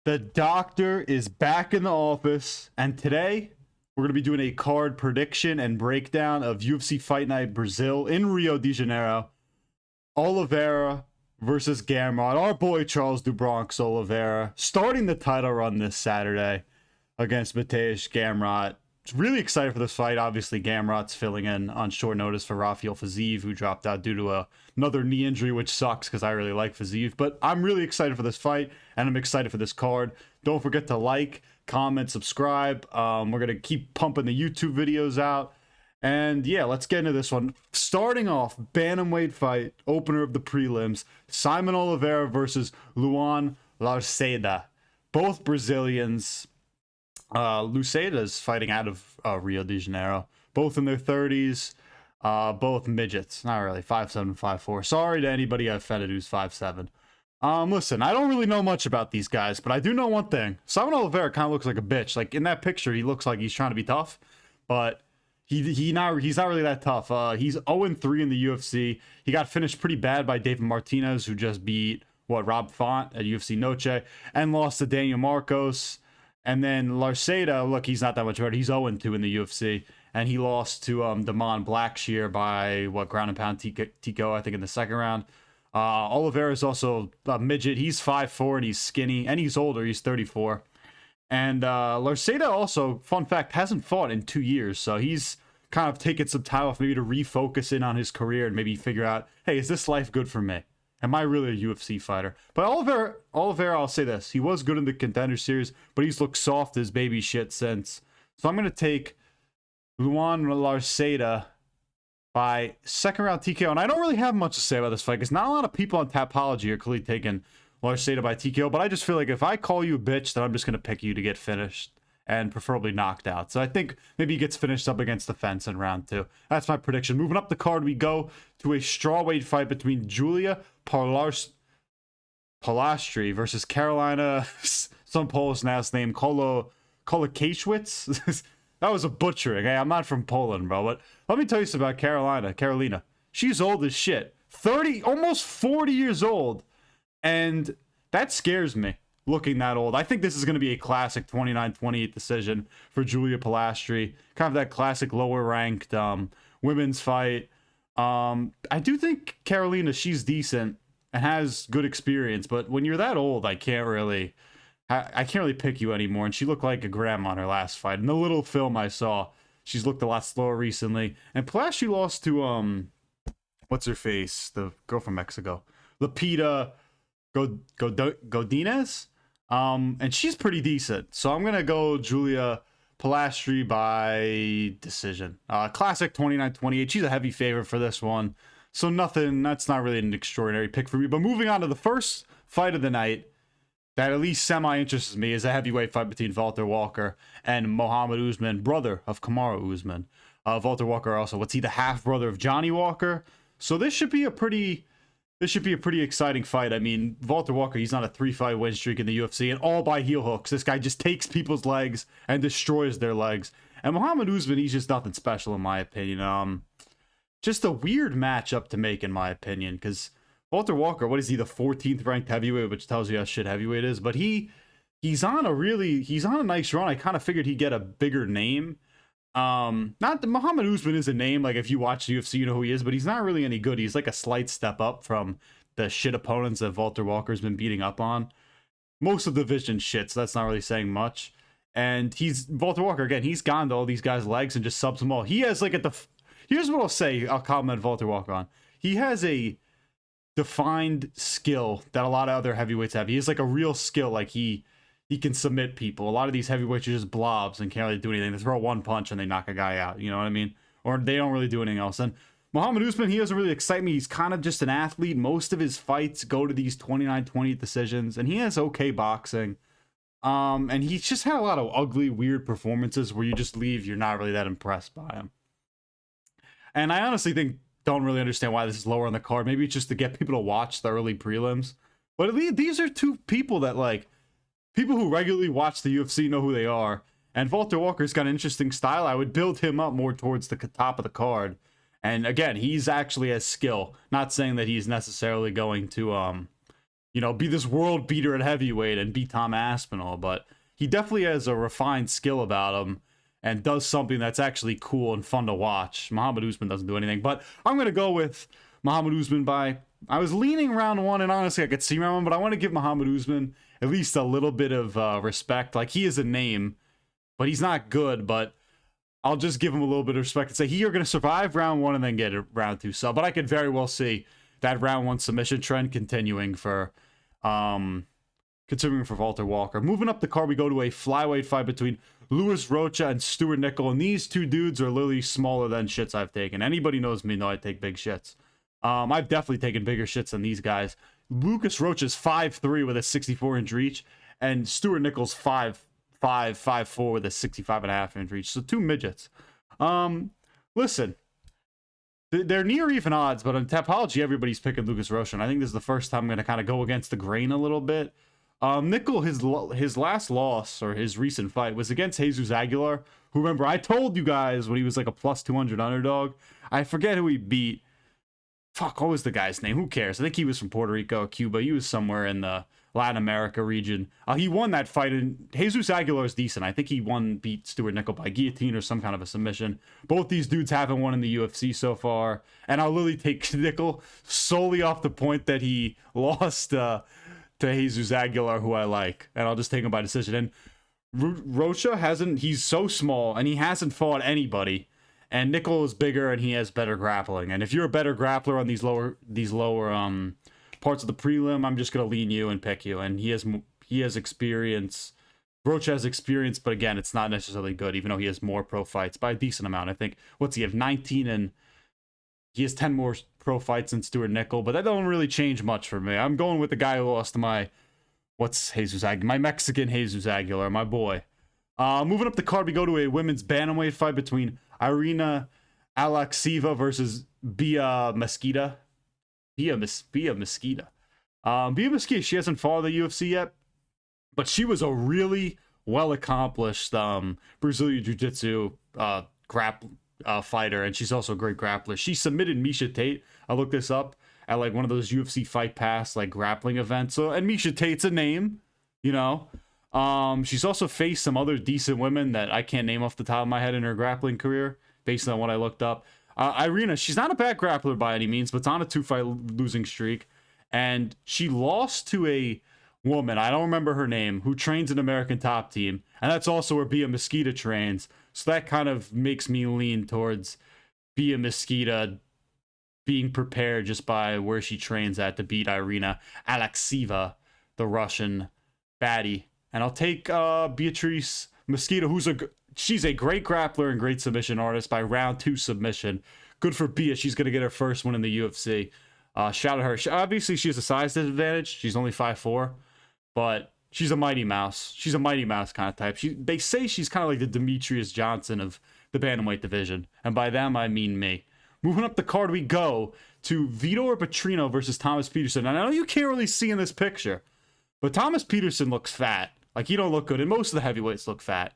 The doctor is back in the office, and today we're going to be doing a card prediction and breakdown of UFC Fight Night Brazil in Rio de Janeiro. Oliveira versus Gamrot. Our boy Charles do Bronx Oliveira starting the title run this Saturday against Mateusz Gamrot. Really excited for this fight. Obviously, Gamrot's filling in on short notice for Rafael Fiziev, who dropped out due to another knee injury, which sucks because I really like Fiziev. But I'm really excited for this fight, and I'm excited for this card. Don't forget to like, comment, subscribe. We're going to keep pumping the YouTube videos out. And yeah, let's get into this one. Starting off, bantamweight fight, opener of the prelims. Simon Oliveira versus Luan Lacerda. Both Brazilians. Lacerda is fighting out of Rio de Janeiro. Both in their 30s. Both midgets. Not really. 5'7", 5'4". Sorry to anybody I offended who's 5'7". Listen, I don't really know much about these guys, but I do know one thing. Simon Oliveira kind of looks like a bitch. Like, in that picture, he looks like he's trying to be tough, but he's not really that tough. He's 0-3 in the UFC. He got finished pretty bad by David Martinez, who just beat, Rob Font at UFC Noche, and lost to Daniel Marcos. And then Lacerda, look, he's not that much better. He's 0-2 in the UFC, and he lost to Damon Blackshear by, ground and pound Tico, I think, in the second round. Oliveira is also a midget. He's 5'4", and he's skinny, and he's older. He's 34. And Lacerda also, fun fact, hasn't fought in 2 years, so he's kind of taken some time off maybe to refocus in on his career and maybe figure out, hey, is this life good for me? Am I really a UFC fighter? But Oliveira, I'll say this. He was good in the Contender Series, but he's looked soft as baby shit since. So I'm going to take Luan Lacerda by second round TKO. And I don't really have much to say about this fight because not a lot of people on Tapology are clearly taking Lacerda by TKO. But I just feel like if I call you a bitch, then I'm just going to pick you to get finished and preferably knocked out. So I think maybe he gets finished up against the fence in round 2. That's my prediction. Moving up the card, we go to a strawweight fight between Julia Polastri versus Carolina, some Polish last name, Kowalkiewicz. That was a butchering. Hey, I'm not from Poland, bro. But let me tell you something about Carolina. She's old as shit. 30, almost 40 years old. And that scares me. Looking that old. I think this is going to be a classic 29-28 decision for Julia Polastri. Kind of that classic lower ranked women's fight. I do think Carolina, she's decent and has good experience, but when you're that old, I can't really pick you anymore. And she looked like a grandma on her last fight. In the little film I saw, she's looked a lot slower recently. And Polastri lost to what's her face? The girl from Mexico. Lupita Godinez. And she's pretty decent. So I'm going to go Julia Polastri by decision. Classic 29-28. She's a heavy favorite for this one. So that's not really an extraordinary pick for me. But moving on to the first fight of the night that at least semi-interests me is a heavyweight fight between Walter Walker and Mohammed Usman, brother of Kamaru Usman. Walter Walker also, the half-brother of Johnny Walker? So this should be a pretty exciting fight. I mean, Walter Walker, he's on a 3-fight win streak in the UFC, and all by heel hooks. This guy just takes people's legs and destroys their legs. And Mohammed Usman, he's just nothing special in my opinion. Just a weird matchup to make in my opinion, because Walter Walker, what is he, the 14th ranked heavyweight, which tells you how shit heavyweight is. But he's on a nice run. I kind of figured he'd get a bigger name. Not that Mohammed Usman is a name, like if you watch the UFC you know who he is, but he's not really any good. He's like a slight step up from the shit opponents that Walter Walker's been beating up on. Most of the division shit, so that's not really saying much. And Walter Walker, again, he's gone to all these guys' legs and just subs them all. He has here's what I'll say, I'll comment Walter Walker on. He has a defined skill that a lot of other heavyweights have. He has like a real skill, like he can submit people. A lot of these heavyweights are just blobs and can't really do anything. They throw one punch and they knock a guy out. You know what I mean? Or they don't really do anything else. And Mohammed Usman, he doesn't really excite me. He's kind of just an athlete. Most of his fights go to these 29-28 decisions. And he has okay boxing. And he's just had a lot of ugly, weird performances where you just leave, you're not really that impressed by him. And I honestly don't really understand why this is lower on the card. Maybe it's just to get people to watch the early prelims. But at least these are two people that, people who regularly watch the UFC know who they are. And Walter Walker's got an interesting style. I would build him up more towards the top of the card. And again, he's actually has skill. Not saying that he's necessarily going to be this world beater at heavyweight and beat Tom Aspinall, but he definitely has a refined skill about him and does something that's actually cool and fun to watch. Muhammad Usman doesn't do anything, but I'm going to go with Muhammad Usman I was leaning round one, and honestly, I could see round one, but I want to give Muhammad Usman at least a little bit of respect. Like, he is a name, but he's not good, but I'll just give him a little bit of respect and say you're going to survive round one and then get a round two sub. But I could very well see that round one submission trend continuing for Walter Walker. Moving up the card, we go to a flyweight fight between Rocha and Stuart Nicoll, and these two dudes are literally smaller than shits I've taken. Anybody knows me know I take big shits. I've definitely taken bigger shits than these guys. Rocha's 5'3" with a 64-inch reach, and Stuart Nicoll's 5'4" with a 65.5-inch reach. So two midgets. Listen, they're near even odds, but on Tapology, everybody's picking Rocha, and I think this is the first time I'm going to kind of go against the grain a little bit. Nicoll, his last loss, or his recent fight, was against Jesus Aguilar, who, remember, I told you guys when he was like a plus 200 underdog. I forget who he beat. Fuck, what was the guy's name? Who cares? I think he was from Puerto Rico or Cuba. He was somewhere in the Latin America region. He won that fight, and Jesus Aguilar is decent. I think he beat Stuart Nicoll by guillotine or some kind of a submission. Both these dudes haven't won in the UFC so far, and I'll literally take Nicoll solely off the point that he lost to Jesus Aguilar, who I like, and I'll just take him by decision. And Rocha he's so small, and he hasn't fought anybody. And Nicoll is bigger, and he has better grappling. And if you're a better grappler on these lower parts of the prelim, I'm just gonna lean you and pick you. And he has experience. Rocha has experience, but again, it's not necessarily good, even though he has more pro fights by a decent amount. I think what's he have 19, and he has 10 more pro fights than Stuart Nicoll, but that don't really change much for me. I'm going with the guy who lost to my Mexican Jesus Aguilar, my boy. Moving up the card, we go to a women's bantamweight fight between Irina Alekseeva versus Bia Mesquita. Bia Mesquita, she hasn't fought the UFC yet, but she was a really well-accomplished Brazilian Jiu-Jitsu fighter, and she's also a great grappler. She submitted Miesha Tate. I looked this up at like one of those UFC Fight Pass like grappling events. So, and Miesha Tate's a name, she's also faced some other decent women that I can't name off the top of my head in her grappling career, based on what I looked up. Irina, she's not a bad grappler by any means, but it's on a 2-fight losing streak. And she lost to a woman, I don't remember her name, who trains an American Top Team. And that's also where Bia Mesquita trains. So that kind of makes me lean towards Bia Mesquita being prepared just by where she trains at to beat Irina Alekseeva, the Russian baddie. And I'll take Beatrice Mesquita, she's a great grappler and great submission artist by round 2 submission. Good for Bia. She's going to get her first one in the UFC. Shout out her. Obviously, she has a size disadvantage. She's only 5'4", but she's a Mighty Mouse. She's a Mighty Mouse kind of type. They say she's kind of like the Demetrius Johnson of the bantamweight division. And by them, I mean me. Moving up the card, we go to Vitor Petrino versus Thomas Petersen. And I know you can't really see in this picture, but Thomas Petersen looks fat. Like, he don't look good, and most of the heavyweights look fat.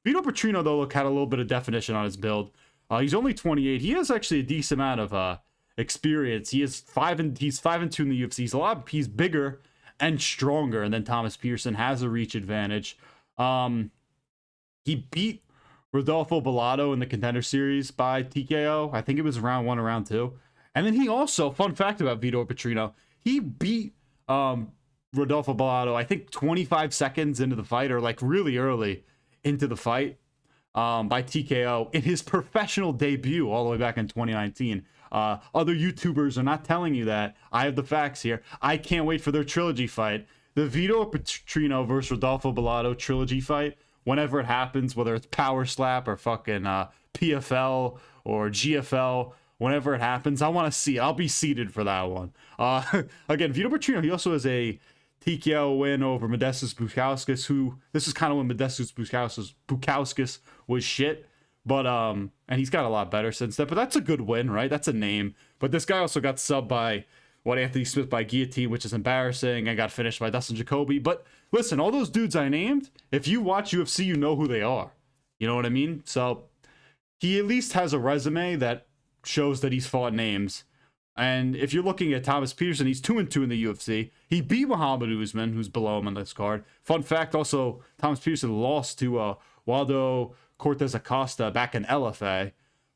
Vitor Petrino, though, had a little bit of definition on his build. He's only 28. He has actually a decent amount of experience. He's 5-2 in the UFC. He's bigger and stronger, and then Thomas Petersen has a reach advantage. He beat Rodolfo Bellato in the Contender Series by TKO. I think it was round 1 or round 2. And then he also, fun fact about Vitor Petrino, he beat Rodolfo Bellato, I think 25 seconds into the fight, or like really early into the fight, by TKO in his professional debut all the way back in 2019. Other YouTubers are not telling you that. I have the facts here. I can't wait for their trilogy fight. The Vitor Petrino versus Rodolfo Bellato trilogy fight, whenever it happens, whether it's Power Slap or fucking PFL or GFL, whenever it happens, I want to see it. I'll be seated for that one. Again, Vitor Petrino, he also has a TKO win over Modestas Bukauskas, who, this is kind of when Modestas Bukauskas was shit, but and he's got a lot better since then, but that's a good win, right? That's a name. But this guy also got subbed by Anthony Smith by guillotine, which is embarrassing, and got finished by Dustin Jacoby. But listen, all those dudes I named, if you watch UFC, you know who they are. You know what I mean? So he at least has a resume that shows that he's fought names. And if you're looking at Thomas Petersen, he's 2-2 in the UFC. He beat Muhammad Usman, who's below him on this card. Fun fact, also, Thomas Petersen lost to Waldo Cortez Acosta back in LFA.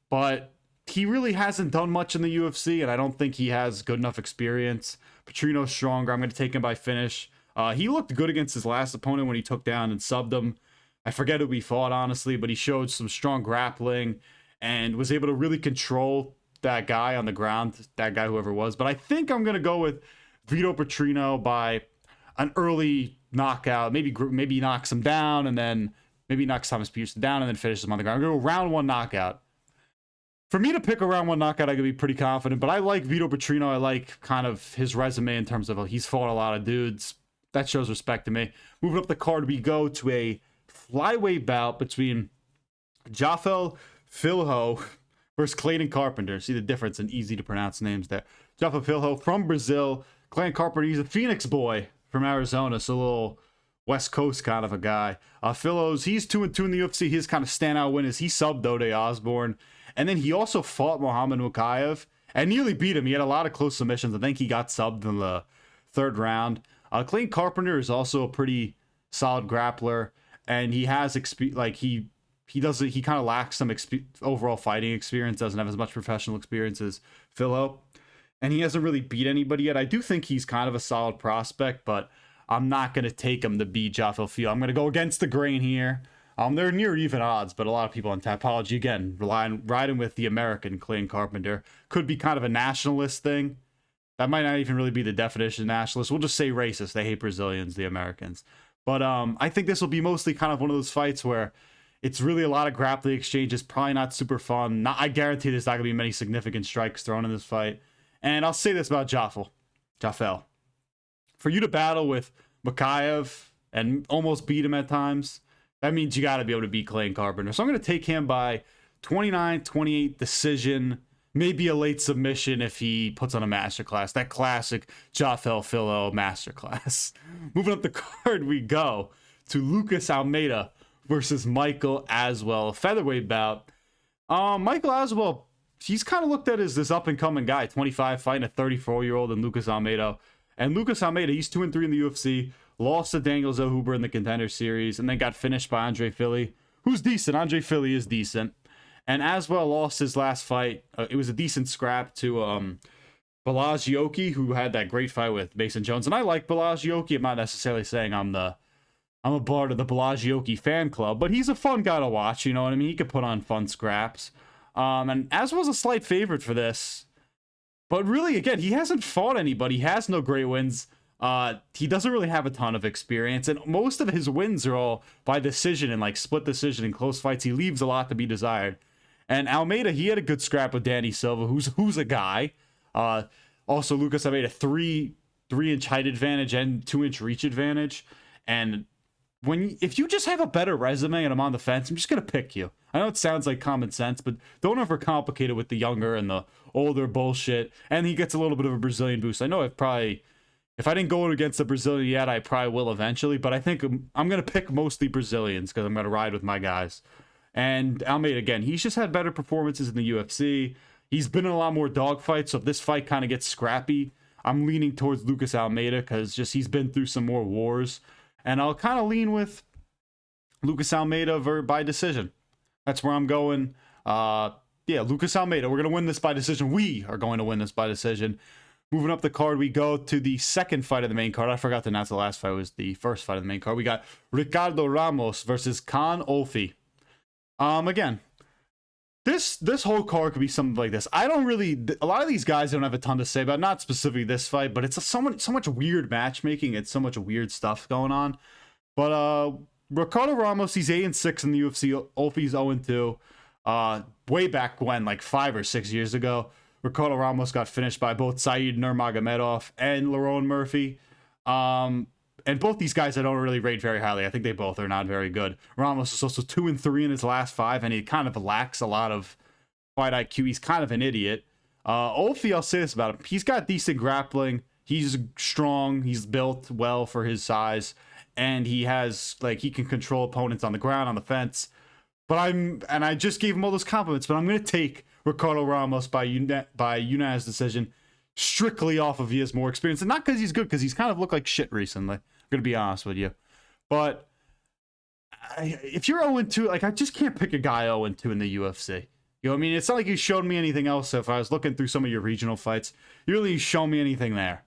But he really hasn't done much in the UFC, and I don't think he has good enough experience. Petrino's stronger. I'm going to take him by finish. He looked good against his last opponent when he took down and subbed him. I forget who he fought, honestly, but he showed some strong grappling and was able to really control that guy on the ground, that guy whoever it was. But I think I'm going to go with Vito Petrino by an early knockout. Maybe he knocks him down, and then maybe knocks Thomas Petersen down and then finishes him on the ground. I'm going to go round 1 knockout. For me to pick a round 1 knockout, I could be pretty confident, but I like Vito Petrino. I like kind of his resume in terms of he's fought a lot of dudes. That shows respect to me. Moving up the card, we go to a flyweight bout between Jafel Filho versus Clayton Carpenter. See the difference in easy to pronounce names there. Jafel Filho from Brazil. Clayton Carpenter, he's a Phoenix boy from Arizona, so a little West Coast kind of a guy. Filho's, he's 2-2 in the UFC. His kind of standout win is he subbed Ode Osborne. And then he also fought Muhammad Mukayev and nearly beat him. He had a lot of close submissions. I think he got subbed in the 3rd round. Clayton Carpenter is also a pretty solid grappler, and he has he kind of lacks some overall fighting experience, doesn't have as much professional experience as Filho, and he hasn't really beat anybody yet. I do think he's kind of a solid prospect, but I'm not going to take him to beat Jafel Filho. I'm going to go against the grain here. They're near even odds, but a lot of people on Tapology, again, riding with the American Clayton Carpenter. Could be kind of a nationalist thing. That might not even really be the definition of nationalist. We'll just say racist. They hate Brazilians, the Americans. But I think this will be mostly kind of one of those fights where it's really a lot of grappling exchanges, probably not super fun. I guarantee there's not going to be many significant strikes thrown in this fight. And I'll say this about Jafel. For you to battle with Mukayev and almost beat him at times, that means you got to be able to beat Clayton Carpenter. So I'm going to take him by 29-28 decision, maybe a late submission if he puts on a masterclass. That classic Jafel Filho masterclass. Moving up the card, we go to Lucas Almeida versus Michael Aswell, a featherweight bout. Michael Aswell, he's kind of looked at as this up-and-coming guy, 25, fighting a 34-year-old in Lucas Almeida. And Lucas Almeida, he's 2-3 in the UFC, lost to Daniel Zellhuber in the Contender Series, and then got finished by Andre Fili, who's decent. Andre Fili is decent. And Aswell lost his last fight. It was a decent scrap to Polastri, who had that great fight with Mason Jones. And I like Polastri. I'm not necessarily saying I'm a part of the Polastri fan club, but he's a fun guy to watch. You know what I mean? He could put on fun scraps. And Aswell's a slight favorite for this. But really, again, he hasn't fought anybody. He has no great wins. He doesn't really have a ton of experience, and most of his wins are all by decision and like split decision in close fights. He leaves a lot to be desired. And Almeida, he had a good scrap with Danny Silva, who's a guy. Also, Lucas Almeida, 3-inch height advantage and 2-inch reach advantage. And if you just have a better resume and I'm on the fence, I'm just gonna pick you. I know it sounds like common sense, but don't overcomplicate it with the younger and the older bullshit. And he gets a little bit of a Brazilian boost. I know if I didn't go against the Brazilian yet, I probably will eventually, but I think I'm going to pick mostly Brazilians because I'm going to ride with my guys. And Almeida, again, he's just had better performances in the UFC. He's been in a lot more dogfights, so if this fight kind of gets scrappy, I'm leaning towards Lucas Almeida because he's been through some more wars. And I'll kind of lean with Lucas Almeida by decision. That's where I'm going. Lucas Almeida. We're going to win this by decision. We are going to win this by decision. Moving up the card, we go to the second fight of the main card. I forgot to announce the last fight was the first fight of the main card. We got Ricardo Ramos versus Khan Ofli. Again, this whole card could be something like this. A lot of these guys don't have a ton to say about, not specifically this fight, but it's so much weird matchmaking. It's so much weird stuff going on. But Ricardo Ramos, he's 8-6 in the UFC. Ofli's 0-2. Way back when, like 5 or 6 years ago, Ricardo Ramos got finished by both Saeed Nurmagomedov and Lerone Murphy. And both these guys I don't really rate very highly. I think they both are not very good. Ramos is also 2-3 in his last 5, and he kind of lacks a lot of fight IQ. He's kind of an idiot. Ofli, I'll say this about him. He's got decent grappling. He's strong. He's built well for his size. And he can control opponents on the ground, on the fence. I just gave him all those compliments, but I'm going to take Ricardo Ramos by unanimous decision. strictly off of he has more experience. And not because he's good, because he's kind of looked like shit recently. I'm going to be honest with you. But if you're 0-2, like, I just can't pick a guy 0-2 in the UFC. You know what I mean? It's not like you showed me anything else. If I was looking through some of your regional fights, you really show me anything there.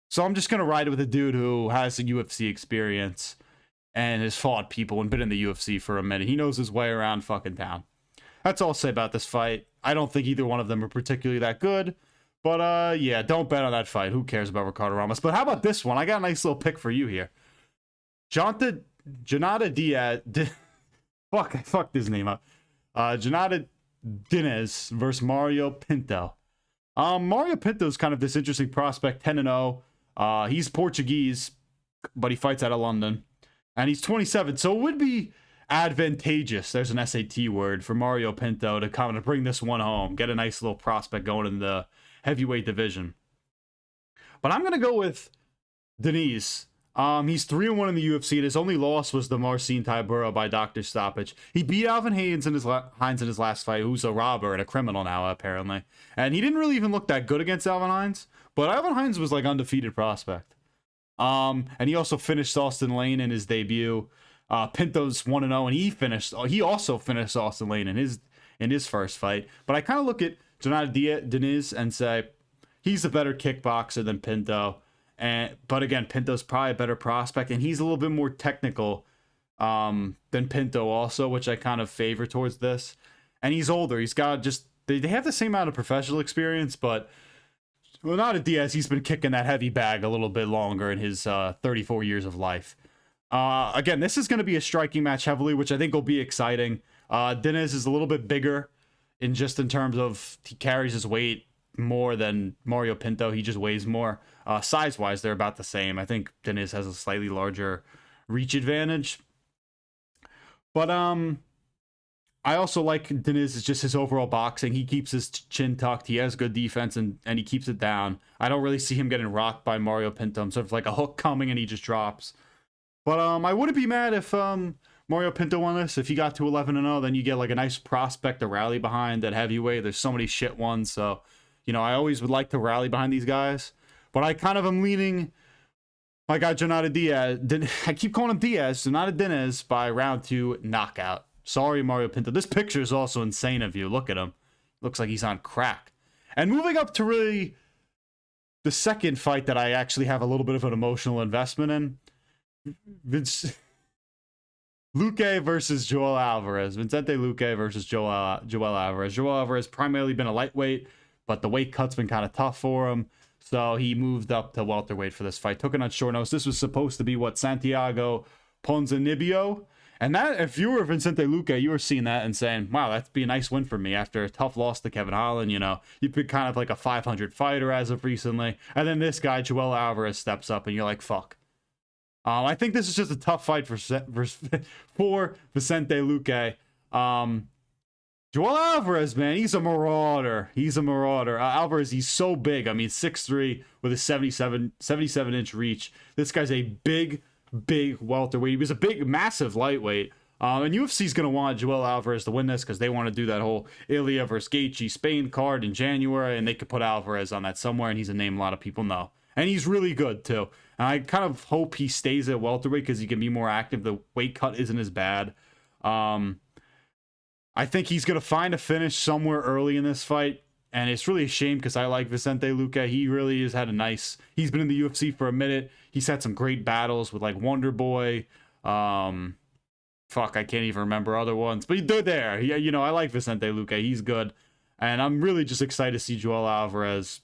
So I'm just going to ride with a dude who has a UFC experience and has fought people and been in the UFC for a minute. He knows his way around fucking town. That's all I'll say about this fight. I don't think either one of them are particularly that good. But, yeah, don't bet on that fight. Who cares about Ricardo Ramos? But how about this one? I got a nice little pick for you here. Janata Diaz... I fucked his name up. Janata Diniz versus Mario Pinto. Mario Pinto is kind of this interesting prospect, 10-0. He's Portuguese, but he fights out of London. And he's 27, so it would be advantageous, there's an SAT word, for Mario Pinto to kind of bring this one home, get a nice little prospect going in the heavyweight division. But I'm going to go with Diniz. He's 3-1 in the UFC, and his only loss was the Marcin Tybura by doctor stoppage. He beat Alvin Haynes in his last fight, who's a robber and a criminal now, apparently. And he didn't really even look that good against Alvin Haynes, but Alvin Haynes was like undefeated prospect. And he also finished Austin Lane in his debut. Pinto's 1-0, and he also finished Austin Lane in his first fight. But I kind of look at Janata Diniz and say he's a better kickboxer than Pinto. But again, Pinto's probably a better prospect, and he's a little bit more technical than Pinto also, which I kind of favor towards this. And he's older. He's got just they have the same amount of professional experience, but not at Diaz. He's been kicking that heavy bag a little bit longer in his 34 years of life. Again, this is going to be a striking match heavily, which I think will be exciting. Diniz is a little bit bigger in terms of he carries his weight more than Mario Pinto. He just weighs more. Size-wise, they're about the same. I think Diniz has a slightly larger reach advantage. But I also like Diniz is just his overall boxing. He keeps his chin tucked. He has good defense, and he keeps it down. I don't really see him getting rocked by Mario Pinto. I'm sort of like a hook coming, and he just drops. But I wouldn't be mad if Mario Pinto won this. If he got to 11-0, then you get like a nice prospect to rally behind at heavyweight. There's so many shit ones, so I always would like to rally behind these guys. But I kind of am leaning my guy Janata Diaz. I keep calling him Diaz, Janata Diniz by round 2 knockout. Sorry, Mario Pinto. This picture is also insane of you. Look at him. Looks like he's on crack. And moving up to really the second fight that I actually have a little bit of an emotional investment in. Luque versus Joel Alvarez. Vicente Luque versus Joel Alvarez. Joel Alvarez primarily been a lightweight, but the weight cut's been kind of tough for him. So he moved up to welterweight for this fight. Took it on short notice. This was supposed to be Santiago Ponzinibbio. And that, if you were Vicente Luque, you were seeing that and saying, wow, that'd be a nice win for me after a tough loss to Kevin Holland. You've been kind of like a 500 fighter as of recently. And then this guy, Joel Alvarez, steps up and you're like, fuck. I think this is just a tough fight for Vicente Luque. Joel Alvarez, man, he's a marauder. Alvarez, he's so big. I mean, 6'3" with a 77-inch reach. This guy's a big welterweight. He was a big, massive lightweight. And UFC's going to want Joel Alvarez to win this because they want to do that whole Ilya versus Gaethje Spain card in January, and they could put Alvarez on that somewhere, and he's a name a lot of people know. And he's really good, too. And I kind of hope he stays at welterweight because he can be more active. The weight cut isn't as bad. I think he's going to find a finish somewhere early in this fight. And it's really a shame because I like Vicente Luque. He really has had he's been in the UFC for a minute. He's had some great battles with like Wonder Boy. I can't even remember other ones. But they're there. I like Vicente Luque. He's good. And I'm really just excited to see Joel Alvarez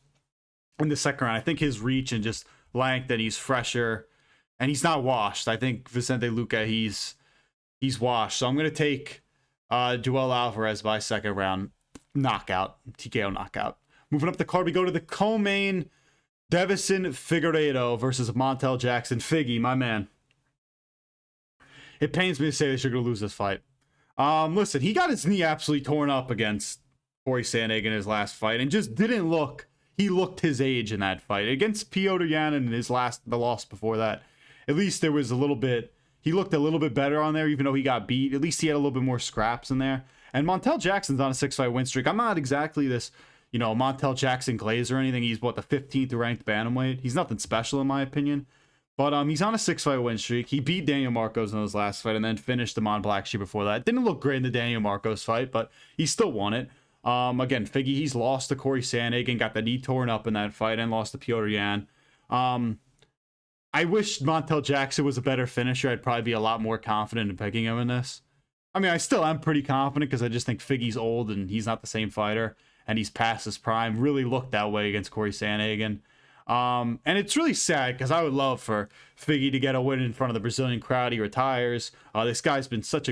in the second round. I think his reach and just length, and he's fresher. And he's not washed. I think Vicente Luque, he's washed. So I'm going to take Joel Alvarez by second round. Knockout. TKO knockout. Moving up the card, we go to the co-main. Deiveson Figueiredo versus Montel Jackson. Figgy, my man. It pains me to say that you're going to lose this fight. Listen, he got his knee absolutely torn up against Corey Sandhagen in his last fight and just didn't look. He looked his age in that fight. Against Piotr Yan in the loss before that, at least there was a little bit. He looked a little bit better on there, even though he got beat. At least he had a little bit more scraps in there. And Montel Jackson's on a 6-fight win streak. I'm not exactly this, you know, Montel Jackson Glaze or anything. He's what, the 15th ranked bantamweight. He's nothing special in my opinion. But he's on a 6-fight win streak. He beat Daniel Marcos in his last fight and then finished him on Black Sheep before that. Didn't look great in the Daniel Marcos fight, but he still won it. Again, Figgy, he's lost to Corey Sandhagen, got the knee torn up in that fight, and lost to Petr Yan. I wish Montel Jackson was a better finisher. I'd probably be a lot more confident in picking him in this. I mean, I still am pretty confident because I just think Figgy's old and he's not the same fighter, and he's past his prime. Really looked that way against Corey Sandhagen. And it's really sad because I would love for Figgy to get a win in front of the Brazilian crowd. He retires. This guy's been was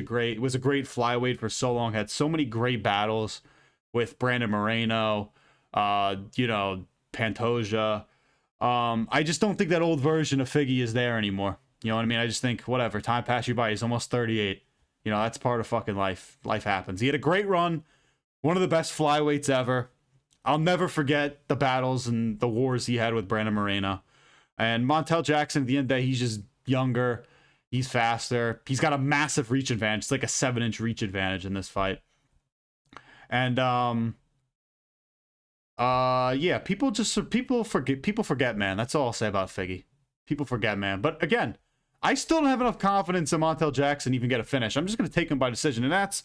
a great flyweight for so long, had so many great battles with Brandon Moreno, you know, Pantoja. I just don't think that old version of Figgy is there anymore. You know what I mean? I just think, whatever, time passed you by. He's almost 38. You know, that's part of fucking life. Life happens. He had a great run. One of the best flyweights ever. I'll never forget the battles and the wars he had with Brandon Moreno. And Montel Jackson, at the end of the day, he's just younger. He's faster. He's got a massive reach advantage. It's like a 7-inch reach advantage in this fight. And, yeah, people forget, man. That's all I'll say about Figgy. People forget, man. But again, I still don't have enough confidence in Montel Jackson to even get a finish. I'm just going to take him by decision. And that's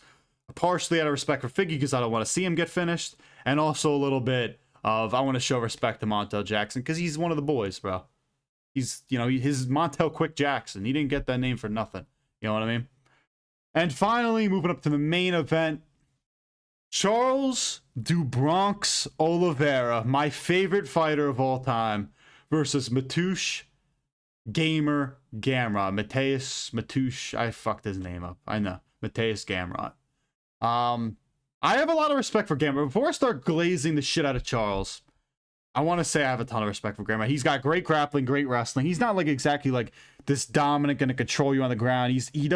partially out of respect for Figgy because I don't want to see him get finished. And also a little bit of I want to show respect to Montel Jackson because he's one of the boys, bro. He's, you know, his Montel Quick Jackson. He didn't get that name for nothing. You know what I mean? And finally, moving up to the main event, Charles do Bronx Oliveira, my favorite fighter of all time, versus Mateusz Gamer Gamrot. Mateusz, I fucked his name up. I know. Mateusz Gamrot. I have a lot of respect for Gamrot. Before I start glazing the shit out of Charles, I want to say I have a ton of respect for Gamrot. He's got great grappling, great wrestling. He's not like exactly like this dominant, going to control you on the ground. He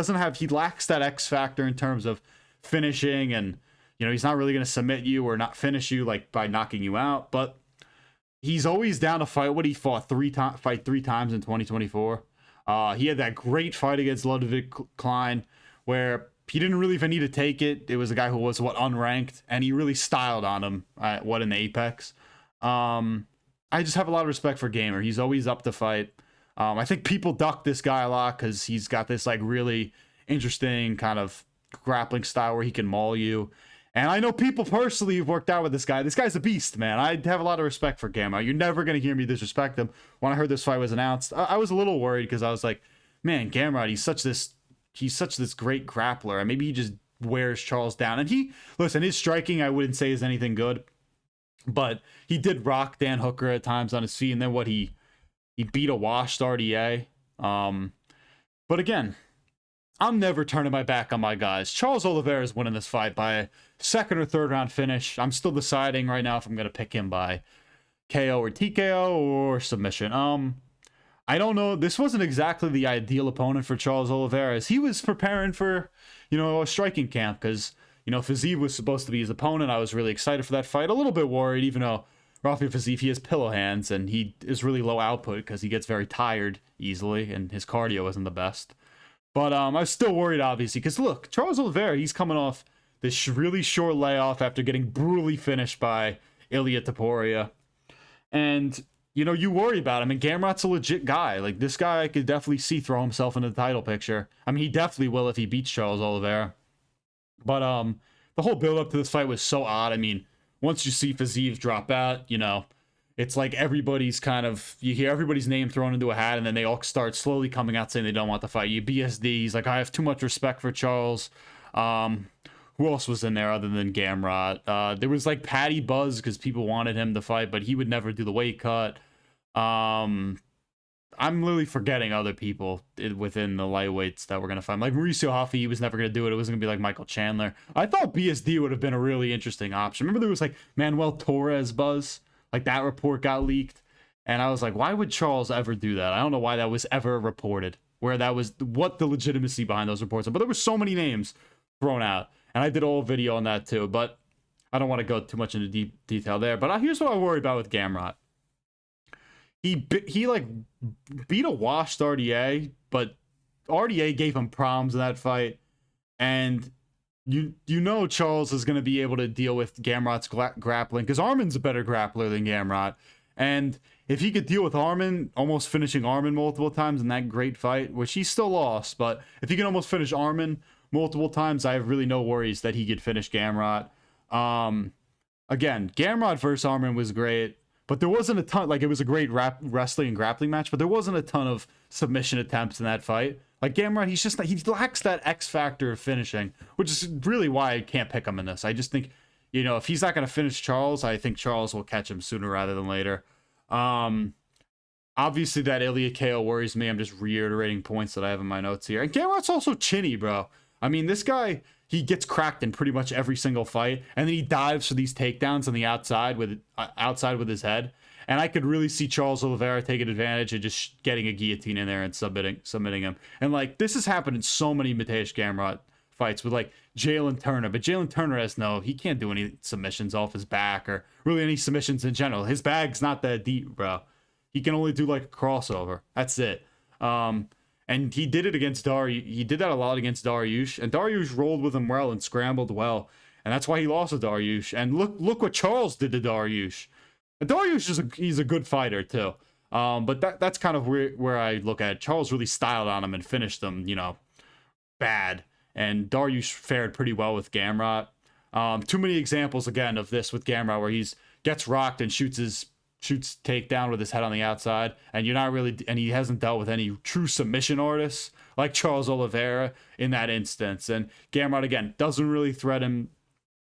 lacks that X factor in terms of finishing, and you know, he's not really going to submit you or not finish you like by knocking you out, but he's always down to fight. What he fought three times in 2024. He had that great fight against Ludwig Klein where he didn't really even need to take it. It was a guy who was unranked, and he really styled on him in the Apex. I just have a lot of respect for Gamer. He's always up to fight. I think people duck this guy a lot because he's got this like really interesting kind of grappling style where he can maul you. And I know people personally who've worked out with this guy. This guy's a beast, man. I have a lot of respect for Gamma. You're never going to hear me disrespect him. When I heard this fight was announced, I was a little worried because I was like, man, Gamrot, he's such this great grappler. And maybe he just wears Charles down. And his striking, I wouldn't say is anything good. But he did rock Dan Hooker at times on his feet. And then he beat a washed RDA. But again, I'm never turning my back on my guys. Charles Oliveira is winning this fight by a second or third round finish. I'm still deciding right now if I'm going to pick him by KO or TKO or submission. I don't know. This wasn't exactly the ideal opponent for Charles Oliveira as he was preparing for, a striking camp because, Fiziev was supposed to be his opponent. I was really excited for that fight. A little bit worried, even though Rafael Fiziev, he has pillow hands and he is really low output because he gets very tired easily and his cardio isn't the best. But I was still worried, obviously, because look, Charles Oliveira, he's coming off this really short layoff after getting brutally finished by Ilia Topuria. And, you worry about him. And Gamrot's a legit guy. Like, this guy I could definitely see throw himself into the title picture. I mean, he definitely will if he beats Charles Oliveira. But the whole build-up to this fight was so odd. I mean, once you see Fiziev drop out, it's like everybody's you hear everybody's name thrown into a hat, and then they all start slowly coming out saying they don't want to fight you. BSD, he's like, I have too much respect for Charles. Who else was in there other than Gamrot? There was like Patty Buzz because people wanted him to fight, but he would never do the weight cut. I'm literally forgetting other people within the lightweights that were going to fight. Like Mauricio Hoffa, he was never going to do it. It wasn't going to be like Michael Chandler. I thought BSD would have been a really interesting option. Remember there was like Manuel Torres buzz? Like that report got leaked. And I was like, why would Charles ever do that? I don't know why that was ever reported. Where that was, what the legitimacy behind those reports are. But there were so many names thrown out. And I did a whole video on that too. But I don't want to go too much into deep detail there. But here's what I worry about with Gamrot. He beat a washed RDA, but RDA gave him problems in that fight. And you know Charles is going to be able to deal with Gamrot's grappling because Armin's a better grappler than Gamrot. And if he could deal with Armin, almost finishing Armin multiple times in that great fight, which he still lost, but if he can almost finish Armin multiple times, I have really no worries that he could finish Gamrot. Again, Gamrot versus Armin was great, but there wasn't a ton, like it was a great wrestling and grappling match, but there wasn't a ton of submission attempts in that fight. Like Gamrot, he's just, he lacks that X factor of finishing, which is really why I can't pick him in this. I just think, you know, if he's not going to finish Charles, I think Charles will catch him sooner rather than later. Obviously that Ilya KO worries me. I'm just reiterating points that I have in my notes here. And Gamrot's also chinny, bro. I mean, this guy, he gets cracked in pretty much every single fight, and then he dives for these takedowns on the outside with his head. And I could really see Charles Oliveira taking advantage and just getting a guillotine in there and submitting him. And like this has happened in so many Mateusz Gamrot fights with like Jalen Turner, but Jalen Turner he can't do any submissions off his back or really any submissions in general. His bag's not that deep, bro. He can only do like a crossover. That's it. And he did it against he did that a lot against Dariush, and Dariush rolled with him well and scrambled well, and that's why he lost to Dariush. And look what Charles did to Dariush. Dariush he's a good fighter too. But that's kind of where I look at it. Charles really styled on him and finished him, you know, bad. And Dariush fared pretty well with Gamrot. Too many examples again of this with Gamrot where gets rocked and shoots takedown with his head on the outside, and he hasn't dealt with any true submission artists like Charles Oliveira in that instance. And Gamrot again doesn't really threat him.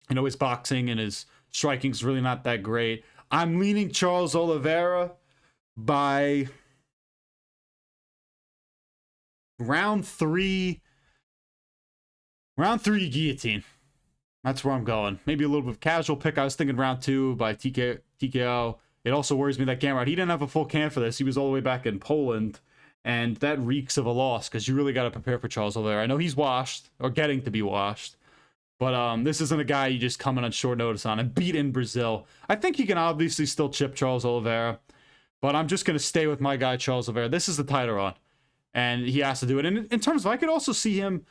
You know, his boxing and his striking is really not that great. I'm leaning Charles Oliveira by round three guillotine. That's where I'm going. Maybe a little bit of casual pick. I was thinking round 2 by TKO. It also worries me that Gamrot, he didn't have a full camp for this. He was all the way back in Poland, and that reeks of a loss because you really got to prepare for Charles Oliveira. I know he's washed or getting to be washed, but this isn't a guy you just come in on short notice on and beat in Brazil. I think he can obviously still chip Charles Oliveira, but I'm just going to stay with my guy, Charles Oliveira. This is the title run, and he has to do it. And in terms of, I could also see him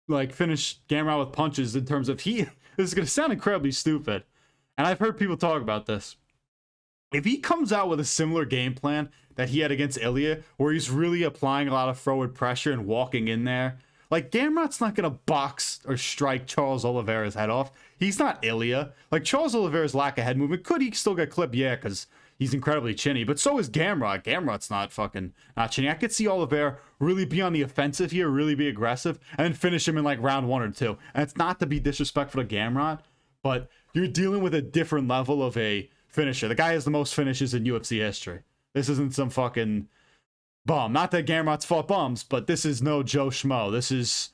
like finish Gamrot with punches in terms of this is going to sound incredibly stupid, and I've heard people talk about this. If he comes out with a similar game plan that he had against Ilya, where he's really applying a lot of forward pressure and walking in there, like Gamrot's not going to box or strike Charles Oliveira's head off. He's not Ilya. Like Charles Oliveira's lack of head movement, could he still get clipped? Yeah, because he's incredibly chinny, but so is Gamrot. Gamrot's not chinny. I could see Oliveira really be on the offensive here, really be aggressive, and then finish him in like round 1 or 2. And it's not to be disrespectful to Gamrot, but you're dealing with a different level of a finisher. The guy has the most finishes in UFC history. This isn't some fucking bum. Not that Gamrot's fought bums, but this is no Joe Schmo. This is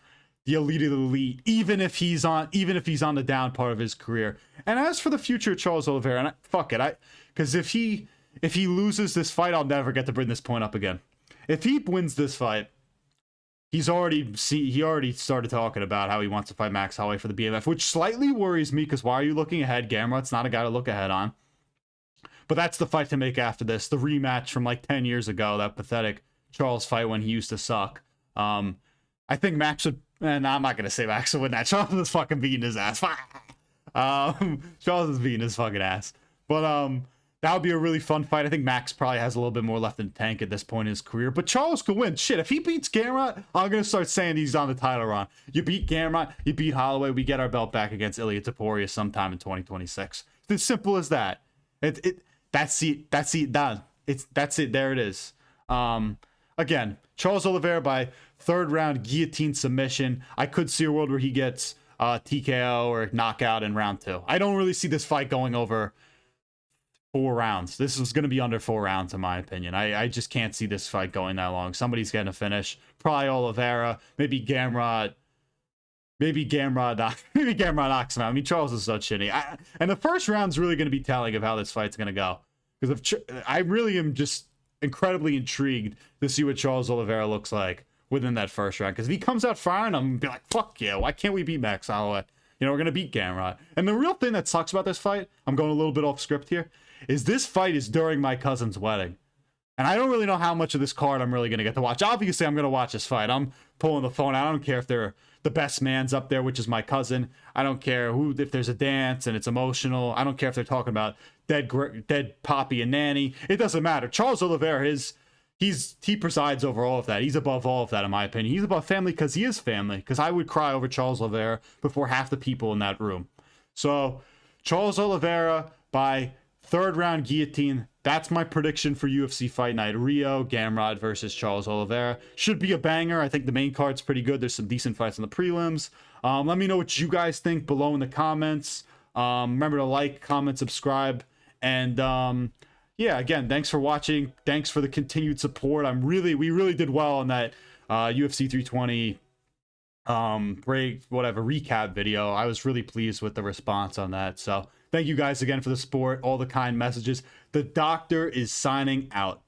the elite of the elite, even if he's on the down part of his career. And as for the future of Charles Oliveira, because if he loses this fight, I'll never get to bring this point up again. If he wins this fight, he already started talking about how he wants to fight Max Holloway for the BMF, which slightly worries me because why are you looking ahead? Gamrot's not a guy to look ahead on. But that's the fight to make after this. The rematch from like 10 years ago, that pathetic Charles fight when he used to suck. I think Max would, I'm not going to say Max would win that. Charles is fucking beating his ass. Charles is beating his fucking ass. But that would be a really fun fight. I think Max probably has a little bit more left in the tank at this point in his career. But Charles could win. Shit, if he beats Gamrot, I'm going to start saying he's on the title run. You beat Gamrot, you beat Holloway, we get our belt back against Ilya Topuria sometime in 2026. It's as simple as that. That's it done. That's it. There it is. Again, Charles Oliveira by 3rd round guillotine submission. I could see a world where he gets TKO or knockout in round 2. I don't really see this fight going over 4 rounds. This is going to be under 4 rounds in my opinion. I just can't see this fight going that long. Somebody's getting a finish. Probably Oliveira. Maybe Gamrot. Maybe Gamrot knocks him out. I mean, Charles is so shitty. And the first round's really going to be telling of how this fight's going to go. Because I really am just incredibly intrigued to see what Charles Oliveira looks like within that first round. Because if he comes out firing, I'm going to be like, fuck yeah, why can't we beat Max Holloway? You know, we're going to beat Gamrot. And the real thing that sucks about this fight, I'm going a little bit off script here, is this fight is during my cousin's wedding. And I don't really know how much of this card I'm really going to get to watch. Obviously, I'm going to watch this fight. I'm pulling the phone out. I don't care if they're the best man's up there, which is my cousin. I don't care if there's a dance and it's emotional. I don't care if they're talking about dead Poppy and Nanny. It doesn't matter. Charles Oliveira he presides over all of that. He's above all of that, in my opinion. He's above family because he is family. Because I would cry over Charles Oliveira before half the people in that room. So Charles Oliveira by third round guillotine. That's my prediction for UFC Fight Night. Rio, Gamrot versus Charles Oliveira. Should be a banger. I think the main card's pretty good. There's some decent fights in the prelims. Let me know what you guys think below in the comments. Remember to like, comment, subscribe. And yeah, again, thanks for watching. Thanks for the continued support. We really did well on that UFC 320 recap video. I was really pleased with the response on that. So thank you guys again for the support, all the kind messages. The doctor is signing out.